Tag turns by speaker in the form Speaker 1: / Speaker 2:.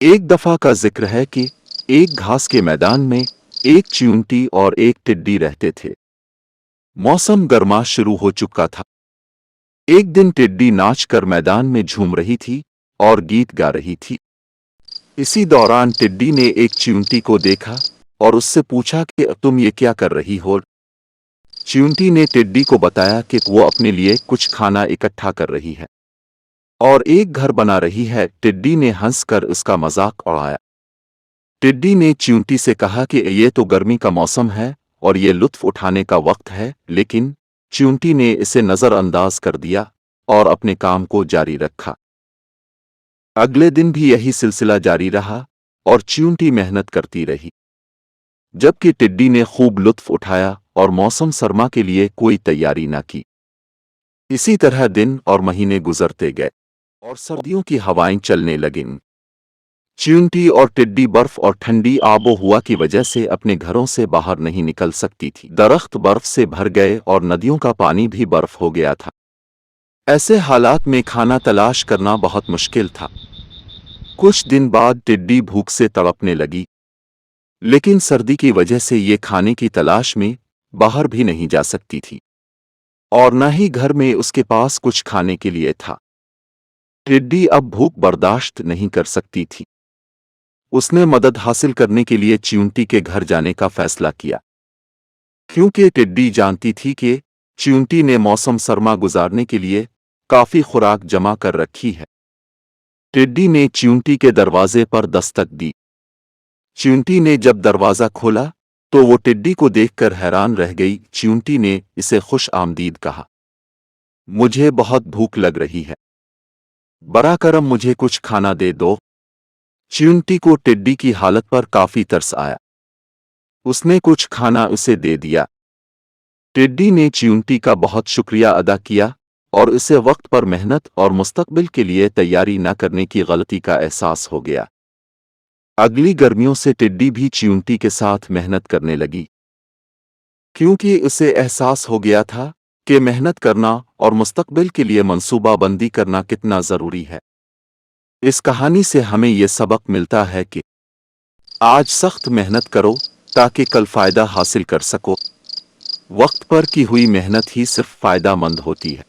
Speaker 1: एक दफा का जिक्र है कि एक घास के मैदान में एक चींटी और एक टिड्डी रहते थे। मौसम गर्मा शुरू हो चुका था। एक दिन टिड्डी नाचकर मैदान में झूम रही थी और गीत गा रही थी। इसी दौरान टिड्डी ने एक चींटी को देखा और उससे पूछा कि तुम ये क्या कर रही हो। चींटी ने टिड्डी को बताया कि वो अपने लिए कुछ खाना इकट्ठा कर रही है और एक घर बना रही है। टिड्डी ने हंसकर उसका मजाक उड़ाया। टिड्डी ने चींटी से कहा कि ये तो गर्मी का मौसम है और ये लुत्फ उठाने का वक्त है, लेकिन चींटी ने इसे नजरअंदाज कर दिया और अपने काम को जारी रखा। अगले दिन भी यही सिलसिला जारी रहा और चींटी मेहनत करती रही, जबकि टिड्डी ने खूब लुत्फ उठाया और मौसम सरमा के लिए कोई तैयारी न की। इसी तरह दिन और महीने गुजरते गए और सर्दियों की हवाएं चलने लगीं। चींटी और टिड्डी बर्फ और ठंडी आबो हवा की वजह से अपने घरों से बाहर नहीं निकल सकती थी। दरख्त बर्फ से भर गए और नदियों का पानी भी बर्फ हो गया था। ऐसे हालात में खाना तलाश करना बहुत मुश्किल था। कुछ दिन बाद टिड्डी भूख से तड़पने लगी, लेकिन सर्दी की वजह से ये खाने की तलाश में बाहर भी नहीं जा सकती थी और न ही घर में उसके पास कुछ खाने के लिए था। टिड्डी अब भूख बर्दाश्त नहीं कर सकती थी। उसने मदद हासिल करने के लिए चींटी के घर जाने का फैसला किया, क्योंकि टिड्डी जानती थी कि चींटी ने मौसम सरमा गुजारने के लिए काफी खुराक जमा कर रखी है। टिड्डी ने चींटी के दरवाजे पर दस्तक दी। चींटी ने जब दरवाजा खोला तो वो टिड्डी को देखकर हैरान रह गई। चींटी ने इसे खुश आमदीद कहा, मुझे बहुत भूख लग रही है, बरा करम मुझे कुछ खाना दे दो। चींटी को टिड्डी की हालत पर काफी तरस आया। उसने कुछ खाना उसे दे दिया। टिड्डी ने चींटी का बहुत शुक्रिया अदा किया और इसे वक्त पर मेहनत और मुस्तकबिल के लिए तैयारी न करने की गलती का एहसास हो गया। अगली गर्मियों से टिड्डी भी चींटी के साथ मेहनत करने लगी, क्योंकि उसे एहसास हो गया था कि मेहनत करना और मुस्तकबिल के लिए मंसूबाबंदी करना कितना जरूरी है। इस कहानी से हमें यह सबक मिलता है कि आज सख्त मेहनत करो ताकि कल फायदा हासिल कर सको। वक्त पर की हुई मेहनत ही सिर्फ फायदा मंद होती है।